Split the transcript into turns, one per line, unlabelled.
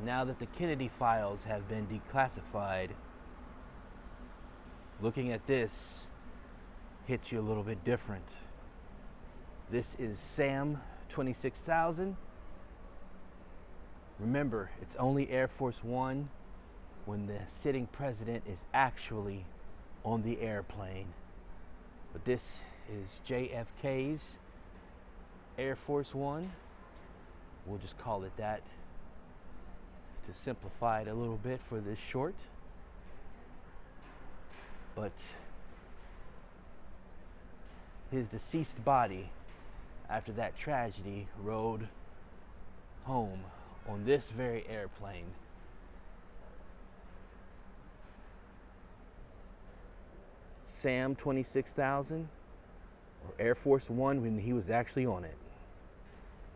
Now that the Kennedy files have been declassified, looking at this hits you a little bit different. This is Sam 26,000. Remember, it's only Air Force One when the sitting president is actually on the airplane. But this is JFK's Air Force One. We'll just call it that to simplify it a little bit for this short. But his deceased body after that tragedy rode home on this very airplane. Sam 26,000, or Air Force One when he was actually on it.